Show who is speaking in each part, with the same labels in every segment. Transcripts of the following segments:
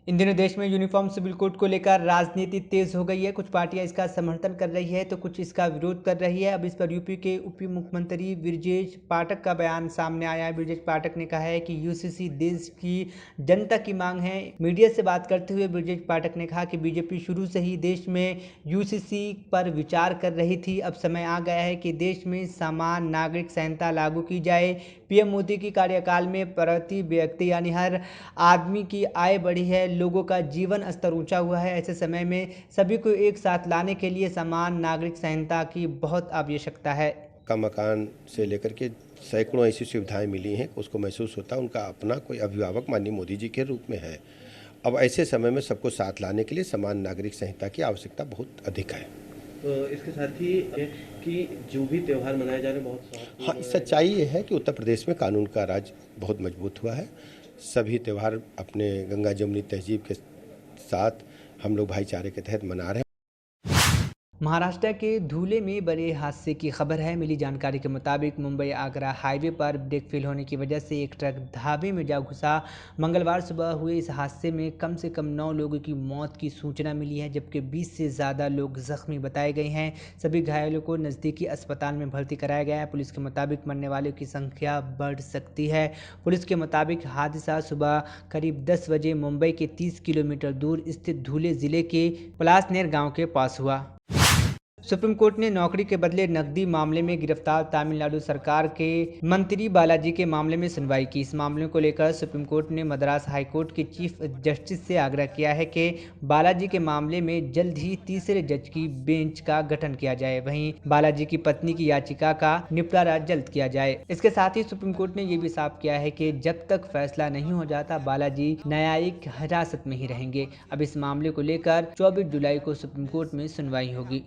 Speaker 1: इन दिनों देश में यूनिफॉर्म सिविल कोड को लेकर राजनीति तेज हो गई है। कुछ पार्टियां इसका समर्थन कर रही है तो कुछ इसका विरोध कर रही है। अब इस पर यूपी के उप मुख्यमंत्री ब्रजेश पाठक का बयान सामने आया है। ब्रजेश पाठक ने कहा है कि यूसीसी देश की जनता की मांग है। मीडिया से बात करते हुए ब्रजेश पाठक ने कहा कि बीजेपी शुरू से ही देश में यूसीसी पर विचार कर रही थी। अब समय आ गया है कि देश में समान नागरिक संहिता लागू की जाए। पीएम मोदी की कार्यकाल में प्रति व्यक्ति यानी हर आदमी की आय बढ़ी है, लोगों का जीवन स्तर ऊंचा हुआ है। ऐसे समय में सभी को एक साथ लाने के लिए समान नागरिक संहिता की बहुत आवश्यकता है।
Speaker 2: का मकान से लेकर के सैकड़ों ऐसी सुविधाएं मिली हैं, उसको महसूस होता है उनका अपना कोई अभिभावक माननीय मोदी जी के रूप में है। अब ऐसे समय में सबको साथ लाने के लिए समान नागरिक संहिता की आवश्यकता बहुत अधिक है।
Speaker 3: तो इसके साथ ही कि जो भी त्यौहार मनाए जा रहे हैं बहुत
Speaker 2: हाँ, सच्चाई ये है कि उत्तर प्रदेश में कानून का राज बहुत मजबूत हुआ है। सभी त्यौहार अपने गंगा जमुनी तहजीब के साथ हम लोग भाईचारे के तहत मना रहे हैं।
Speaker 1: महाराष्ट्र के धुले में बड़े हादसे की खबर है। मिली जानकारी के मुताबिक मुंबई आगरा हाईवे पर ब्रेक फेल होने की वजह से एक ट्रक ढाबे में जा घुसा। मंगलवार सुबह हुए इस हादसे में कम से कम 9 लोगों की मौत की सूचना मिली है, जबकि 20 से ज़्यादा लोग जख्मी बताए गए हैं। सभी घायलों को नज़दीकी अस्पताल में भर्ती कराया गया है। पुलिस के मुताबिक मरने वालों की संख्या बढ़ सकती है। पुलिस के मुताबिक हादसा सुबह करीब 10 बजे मुंबई के 30 किलोमीटर दूर स्थित धुले जिले के पलासनेर गाँव के पास हुआ। सुप्रीम कोर्ट ने नौकरी के बदले नकदी मामले में गिरफ्तार तमिलनाडु सरकार के मंत्री बालाजी के मामले में सुनवाई की। इस मामले को लेकर सुप्रीम कोर्ट ने मद्रास हाई कोर्ट के चीफ जस्टिस से आग्रह किया है कि बालाजी के मामले में जल्द ही तीसरे जज की बेंच का गठन किया जाए। वहीं बालाजी की पत्नी की याचिका का निपटारा जल्द किया जाए। इसके साथ ही सुप्रीम कोर्ट ने यह भी साफ किया है कि जब तक फैसला नहीं हो जाता बालाजी न्यायिक हिरासत में ही रहेंगे। अब इस मामले को लेकर 24 जुलाई को सुप्रीम कोर्ट में सुनवाई होगी।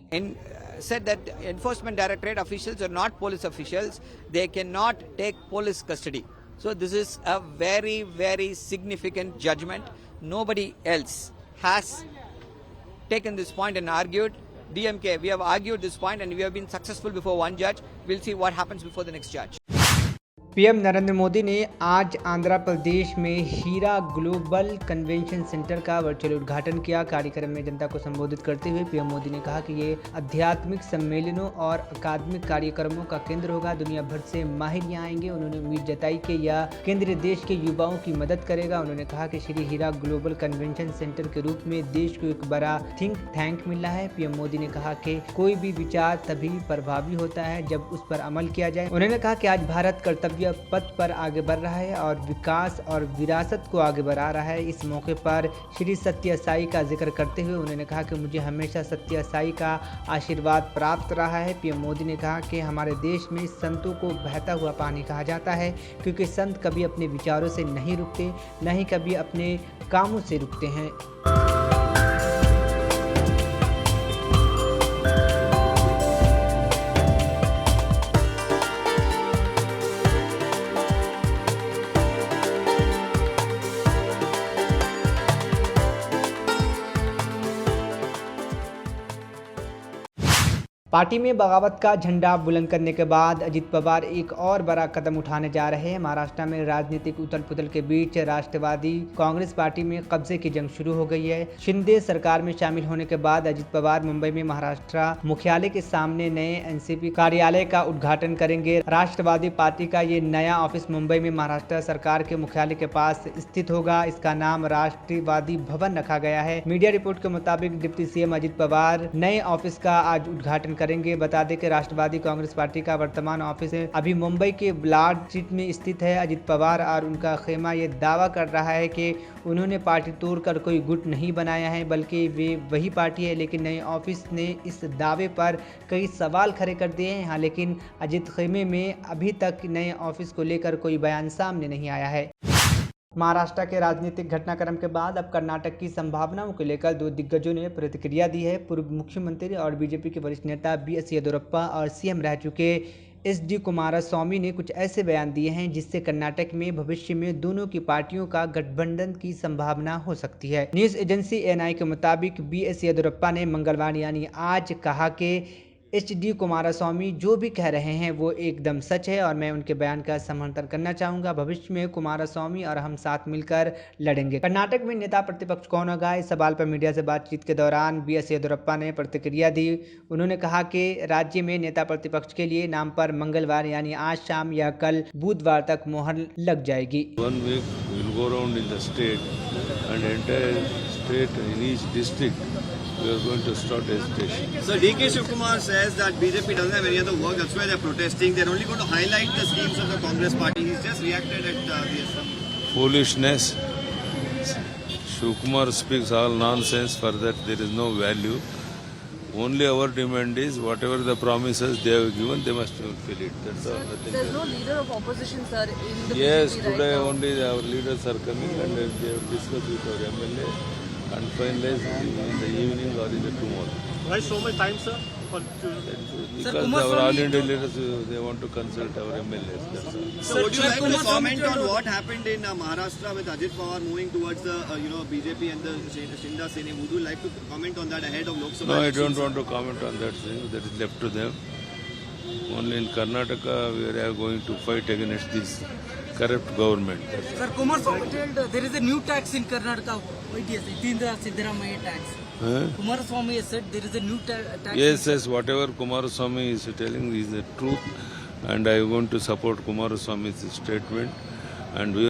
Speaker 4: Said that enforcement directorate officials are not police officials, they cannot take police custody. So this is a very, very significant judgment. Nobody else has taken this point and argued. DMK, we have argued this point and we have been successful before one judge. We'll see what happens before the next judge.
Speaker 1: PM Narendra Modi ने आज आंध्र प्रदेश में हीरा global convention centre का virtual उद्घाटन किया। कार्यक्रम में जनता को संबोधित करते हुए पीएम मोदी ने कहा कि ये आध्यात्मिक सम्मेलनों और अकादमिक कार्यक्रमों का केंद्र होगा। दुनिया भर से माहिर यहाँ आएंगे। उन्होंने उम्मीद जताई कि यह केंद्र देश के युवाओं की मदद करेगा। उन्होंने कहा कि श्री हीरा ग्लोबल कन्वेंशन सेंटर के रूप में देश को एक बड़ा थिंक टैंक मिल रहा है। पीएम मोदी ने कहा कि कोई भी विचार तभी प्रभावी होता है जब उस पर अमल किया जाए। उन्होंने कहा कि आज भारत कर्तव्य पथ पर आगे बढ़ रहा है और विकास और विरासत को आगे बढ़ा रहा है। इस मौके पर श्री सत्य साई का जिक्र करते हुए उन्होंने कहा कि मुझे हमेशा सत्य साई का आशीर्वाद प्राप्त रहा है। पीएम मोदी ने कहा कि हमारे देश में संतों को बहता हुआ पानी कहा जाता है, क्योंकि संत कभी अपने विचारों से नहीं रुकते, न ही कभी अपने कामों से रुकते हैं। पार्टी में बगावत का झंडा बुलंद करने के बाद अजित पवार एक और बड़ा कदम उठाने जा रहे हैं। महाराष्ट्र में राजनीतिक उथल पुथल के बीच राष्ट्रवादी कांग्रेस पार्टी में कब्जे की जंग शुरू हो गई है। शिंदे सरकार में शामिल होने के बाद अजित पवार मुंबई में महाराष्ट्र मुख्यालय के सामने नए एनसीपी कार्यालय का उद्घाटन करेंगे। राष्ट्रवादी पार्टी का ये नया ऑफिस मुंबई में महाराष्ट्र सरकार के मुख्यालय के पास स्थित होगा। इसका नाम राष्ट्रवादी भवन रखा गया है। मीडिया रिपोर्ट के मुताबिक डिप्टी सीएम अजित पवार नए ऑफिस का आज उद्घाटन करेंगे। बता दें कि राष्ट्रवादी कांग्रेस पार्टी का वर्तमान ऑफिस अभी मुंबई के ब्लाड स्ट्रीट में स्थित है। अजित पवार और उनका खेमा ये दावा कर रहा है कि उन्होंने पार्टी तोड़कर कोई गुट नहीं बनाया है, बल्कि वे वही पार्टी है। लेकिन नए ऑफिस ने इस दावे पर कई सवाल खड़े कर दिए हैं। हाँ, लेकिन अजित खेमे में अभी तक नए ऑफिस को लेकर कोई बयान सामने नहीं आया है। महाराष्ट्र के राजनीतिक घटनाक्रम के बाद अब कर्नाटक की संभावनाओं को लेकर दो दिग्गजों ने प्रतिक्रिया दी है। पूर्व मुख्यमंत्री और बीजेपी के वरिष्ठ नेता बीएस येदियुरप्पा और सीएम रह चुके एचडी कुमारस्वामी ने कुछ ऐसे बयान दिए हैं जिससे कर्नाटक में भविष्य में दोनों की पार्टियों का गठबंधन की संभावना हो सकती है। न्यूज एजेंसी एएनआई के मुताबिक बीएस येदियुरप्पा ने मंगलवार यानी आज कहा कि HD कुमारस्वामी जो भी कह रहे हैं वो एकदम सच है और मैं उनके बयान का समर्थन करना चाहूँगा। भविष्य में कुमारस्वामी और हम साथ मिलकर लड़ेंगे। कर्नाटक में नेता प्रतिपक्ष कौन होगा, इस सवाल पर मीडिया से बातचीत के दौरान BS येदियुरप्पा ने प्रतिक्रिया दी। उन्होंने कहा कि राज्य में नेता प्रतिपक्ष के लिए नाम पर मंगलवार यानी आज शाम या कल बुधवार तक मोहर लग जाएगी।
Speaker 5: 1 week we will go around in the state and entire state in each district we are going to start agitation.
Speaker 6: So DK Shivkumar says that BJP doesn't have any other work, that's why they're protesting. They're only going to highlight the schemes of the Congress party. He's just reacted at the assembly.
Speaker 5: Foolishness. Shivkumar speaks all nonsense. For that there is no value. Only our demand is whatever the promises they have given, they must fulfill it. That's all.
Speaker 7: There's no leader of opposition, sir, in the
Speaker 5: Yes,
Speaker 7: BJP
Speaker 5: today
Speaker 7: right now.
Speaker 5: only our leaders are coming and they have discussed with our MLA and finalize in the evening or in the tomorrow.
Speaker 8: Why so much time, sir?
Speaker 5: Because our all India leaders, they want to consult our MLAs. That's all.
Speaker 6: So would you like to comment on what happened in Maharashtra with Ajit Pawar moving towards the BJP and the Shinda Seni? Would you like to comment on that ahead of Lok Sabha?
Speaker 5: No, I don't want to comment on that thing. That is left to them. Only in Karnataka we are going to fight against this corrupt government.
Speaker 9: Sir, Kumar Swamy told there is a new tax in Karnataka. What is it? Indira Siddaramaiah tax. Kumar Swamy has said there is a new tax.
Speaker 5: Yes, whatever Kumaraswamy is telling is the truth, and I want to support Kumaraswamy's statement. And we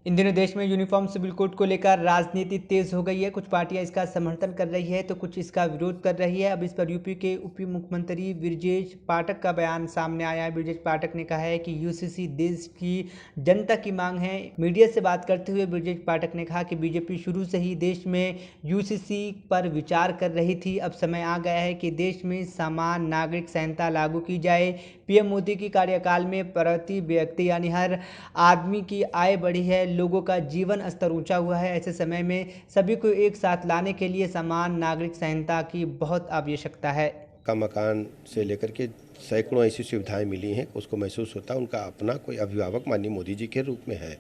Speaker 1: इन दिनों देश में uniform civil code को लेकर राजनीति तेज हो गई है। कुछ पार्टियां इसका समर्थन कर रही है तो कुछ इसका विरोध कर रही है। अब इस पर यूपी के उप मुख्यमंत्री ब्रजेश पाठक का बयान सामने आया है। ब्रजेश पाठक ने कहा है कि यूसीसी देश की जनता की मांग है। मीडिया से बात करते हुए ब्रजेश पाठक ने कहा कि बीजेपी शुरू से ही देश में यूसीसी पर विचार कर रही थी। अब समय आ गया है कि देश में समान नागरिक संहिता लागू की जाए। पीएम मोदी की कार्यकाल में प्रति व्यक्ति यानी हर आदमी की आय बढ़ी है, लोगों का जीवन स्तर ऊंचा हुआ है। ऐसे समय में सभी को एक साथ लाने के लिए समान नागरिक संहिता की बहुत आवश्यकता है।
Speaker 2: का मकान से लेकर के सैकड़ों ऐसी सुविधाएं मिली हैं, उसको महसूस होता है उनका अपना कोई अभिभावक माननीय मोदी जी के रूप में है।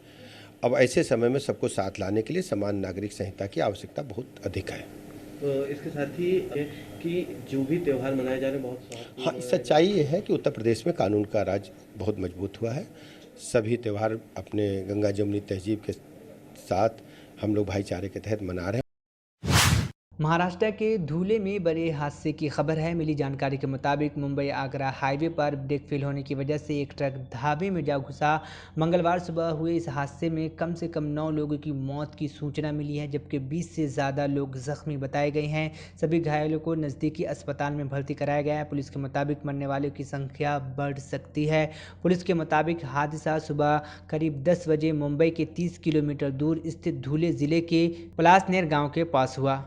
Speaker 2: अब ऐसे समय में सबको साथ लाने के लिए समान नागरिक संहिता की आवश्यकता बहुत अधिक है।
Speaker 3: तो इसके साथ ही कि जो भी त्यौहार मनाए जा रहे हैं बहुत
Speaker 2: हाँ, सच्चाई ये है कि उत्तर प्रदेश में कानून का राज बहुत मजबूत हुआ है। सभी त्यौहार अपने गंगा जमुनी तहजीब के साथ हम लोग भाईचारे के तहत मना रहे हैं।
Speaker 1: महाराष्ट्र के धुले में बड़े हादसे की खबर है। मिली जानकारी के मुताबिक मुंबई आगरा हाईवे पर ब्रेक फेल होने की वजह से एक ट्रक ढाबे में जा घुसा। मंगलवार सुबह हुए इस हादसे में कम से कम 9 लोगों की मौत की सूचना मिली है, जबकि 20 से ज़्यादा लोग जख्मी बताए गए हैं। सभी घायलों को नज़दीकी अस्पताल में भर्ती कराया गया है। पुलिस के मुताबिक मरने वालों की संख्या बढ़ सकती है। पुलिस के मुताबिक हादसा सुबह करीब 10 बजे मुंबई के 30 किलोमीटर दूर स्थित धुले ज़िले के पलासनेर गाँव के पास हुआ।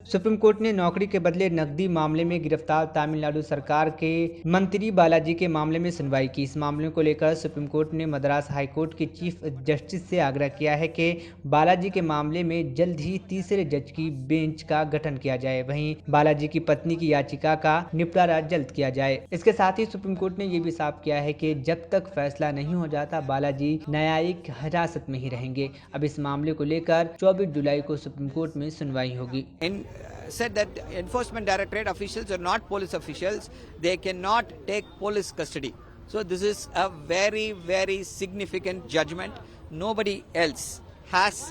Speaker 1: सुप्रीम कोर्ट ने नौकरी के बदले नकदी मामले में गिरफ्तार तमिलनाडु सरकार के मंत्री बालाजी के मामले में सुनवाई की। इस मामले को लेकर सुप्रीम कोर्ट ने मद्रास हाई कोर्ट के चीफ जस्टिस से आग्रह किया है कि बालाजी के मामले में जल्द ही तीसरे जज की बेंच का गठन किया जाए। वहीं बालाजी की पत्नी की याचिका का निपटारा जल्द किया जाए। इसके साथ ही सुप्रीम कोर्ट ने ये भी साफ किया है कि जब तक फैसला नहीं हो जाता बालाजी न्यायिक हिरासत में ही रहेंगे। अब इस मामले को लेकर 24 जुलाई को सुप्रीम कोर्ट में सुनवाई होगी।
Speaker 4: Said that enforcement directorate officials are not police officials, they cannot take police custody. So this is a very, very significant judgment. Nobody else has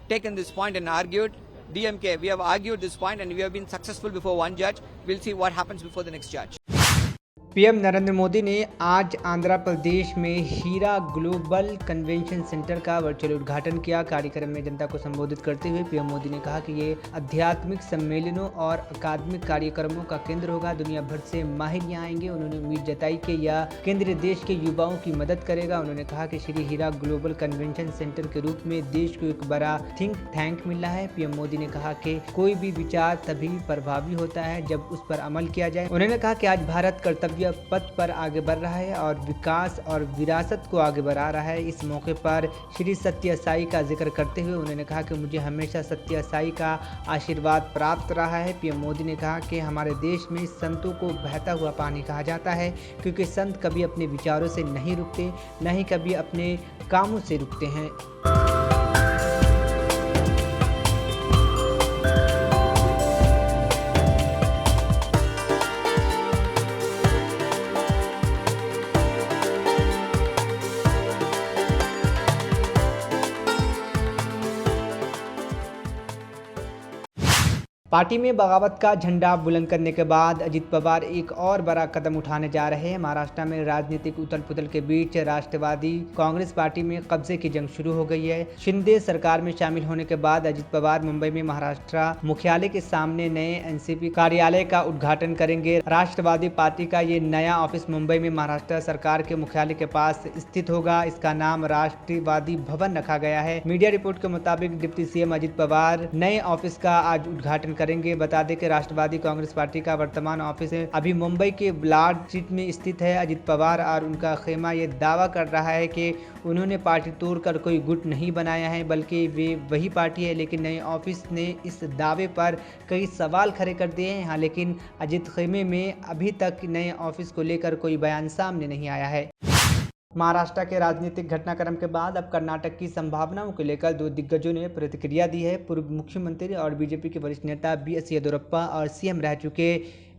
Speaker 4: taken this point and argued. DMK, we have argued this point and we have been successful before one judge. We'll see what happens before the next judge.
Speaker 1: PM Narendra Modi ने आज आंध्र प्रदेश में हीरा global convention centre का virtual उद्घाटन किया। कार्यक्रम में जनता को संबोधित करते हुए पीएम मोदी ने कहा कि ये आध्यात्मिक सम्मेलनों और अकादमिक कार्यक्रमों का केंद्र होगा। दुनिया भर से माहिर यहाँ आएंगे। उन्होंने उम्मीद जताई कि यह केंद्र देश के युवाओं की मदद करेगा। उन्होंने कहा कि श्री हीरा ग्लोबल कन्वेंशन सेंटर के रूप में देश को एक बड़ा थिंक टैंक मिला है। पीएम मोदी ने कहा कि कोई भी विचार तभी प्रभावी होता है जब उस पर अमल किया जाए। उन्होंने कहा कि आज भारत कर्तव्य पथ पर आगे बढ़ रहा है और विकास और विरासत को आगे बढ़ा रहा है। इस मौके पर श्री सत्य साई का जिक्र करते हुए उन्होंने कहा कि मुझे हमेशा सत्य साई का आशीर्वाद प्राप्त रहा है। पीएम मोदी ने कहा कि हमारे देश में संतों को बहता हुआ पानी कहा जाता है, क्योंकि संत कभी अपने विचारों से नहीं रुकते, न ही कभी अपने कामों से रुकते हैं। पार्टी में बगावत का झंडा बुलंद करने के बाद अजित पवार एक और बड़ा कदम उठाने जा रहे हैं। महाराष्ट्र में राजनीतिक उथल पुथल के बीच राष्ट्रवादी कांग्रेस पार्टी में कब्जे की जंग शुरू हो गई है। शिंदे सरकार में शामिल होने के बाद अजित पवार मुंबई में महाराष्ट्र मुख्यालय के सामने नए एनसीपी कार्यालय का उद्घाटन करेंगे। राष्ट्रवादी पार्टी का ये नया ऑफिस मुंबई में महाराष्ट्र सरकार के मुख्यालय के पास स्थित होगा। इसका नाम राष्ट्रवादी भवन रखा गया है। मीडिया रिपोर्ट के मुताबिक डिप्टी सीएम अजित पवार नए ऑफिस का आज उद्घाटन करेंगे। बता दें कि राष्ट्रवादी कांग्रेस पार्टी का वर्तमान ऑफिस अभी मुंबई के ब्लाड स्ट्रीट में स्थित है। अजित पवार और उनका खेमा ये दावा कर रहा है कि उन्होंने पार्टी तोड़कर कोई गुट नहीं बनाया है, बल्कि वे वही पार्टी है। लेकिन नए ऑफिस ने इस दावे पर कई सवाल खड़े कर दिए हैं। हाँ, लेकिन अजित खेमे में अभी तक नए ऑफिस को लेकर कोई बयान सामने नहीं आया है। महाराष्ट्र के राजनीतिक घटनाक्रम के बाद अब कर्नाटक की संभावनाओं को लेकर दो दिग्गजों ने प्रतिक्रिया दी है। पूर्व मुख्यमंत्री और बीजेपी के वरिष्ठ नेता बीएस येदियुरप्पा और सीएम रह चुके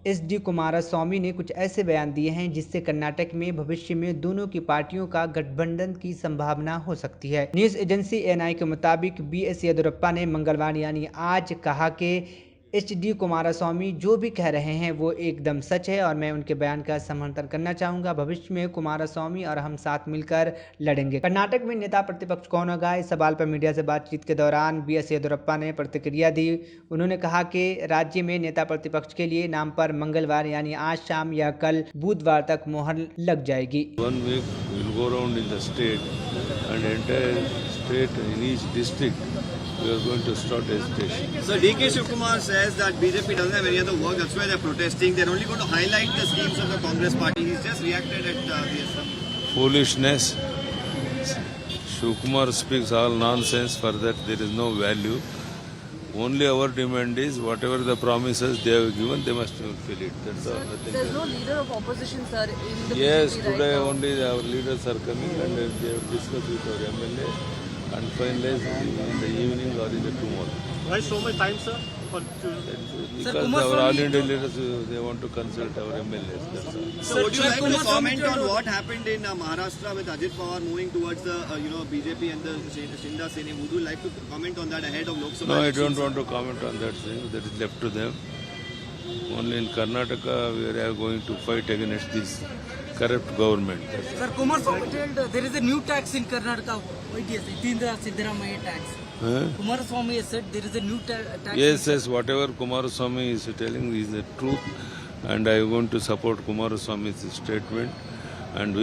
Speaker 1: एचडी कुमारस्वामी ने कुछ ऐसे बयान दिए हैं जिससे कर्नाटक में भविष्य में दोनों की पार्टियों का गठबंधन की संभावना हो सकती है। न्यूज एजेंसी एएनआई के मुताबिक बीएस येदियुरप्पा ने मंगलवार यानी आज कहा कि एचडी कुमारस्वामी जो भी कह रहे हैं वो एकदम सच है और मैं उनके बयान का समर्थन करना चाहूंगा। भविष्य में कुमारस्वामी और हम साथ मिलकर लड़ेंगे। कर्नाटक में नेता प्रतिपक्ष कौन होगा, इस सवाल पर मीडिया से बातचीत के दौरान बीएस येदियुरप्पा ने प्रतिक्रिया दी। उन्होंने कहा कि राज्य में नेता प्रतिपक्ष के लिए नाम पर मंगलवार यानी आज शाम या कल बुधवार तक मोहर लग जाएगी।
Speaker 5: 1 week we'll go around in the state and entire state in each district we are going to start agitation.
Speaker 6: So DK Shivkumar says that BJP doesn't have any other work, that's why they're protesting. They're only going to highlight the schemes of the Congress party. He's just reacted at the assembly.
Speaker 5: Foolishness. Shivkumar speaks all nonsense. For that there is no value. Only our demand is whatever the promises they have given, they must fulfill it. That's all. Nothing
Speaker 7: There's
Speaker 5: else.
Speaker 7: no leader of opposition, sir, in the
Speaker 5: Yes,
Speaker 7: BJP
Speaker 5: today
Speaker 7: right now.
Speaker 5: only our leaders are coming and they have discussed with our MLA and finalize in the evening or in the tomorrow.
Speaker 8: Why so much time, sir?
Speaker 5: Because
Speaker 9: Kumaraswamy-
Speaker 5: our all India leaders, they want to consult our MLAs. That's all.
Speaker 6: So would you
Speaker 9: Sir,
Speaker 6: like to
Speaker 9: Kumaraswamy
Speaker 6: comment on
Speaker 9: told-
Speaker 6: what happened in Maharashtra with Ajit Pawar moving towards the BJP and the Shinda Seni? Would you like to comment on that ahead of Lok Sabha?
Speaker 5: No, I
Speaker 6: elections?
Speaker 5: don't want to comment on that thing. That is left to them. Only in Karnataka we are going to fight against this corrupt government. That's all.
Speaker 9: Sir, Kumaraswamy told there is a new tax in Karnataka. What do you say? Tindra Siddaramaiah tax.
Speaker 5: Huh?
Speaker 9: Kumaraswamy has said there is a new tax.
Speaker 5: Yes, whatever Kumaraswamy is telling is the truth, and I am going to support Kumaraswamy's statement, and we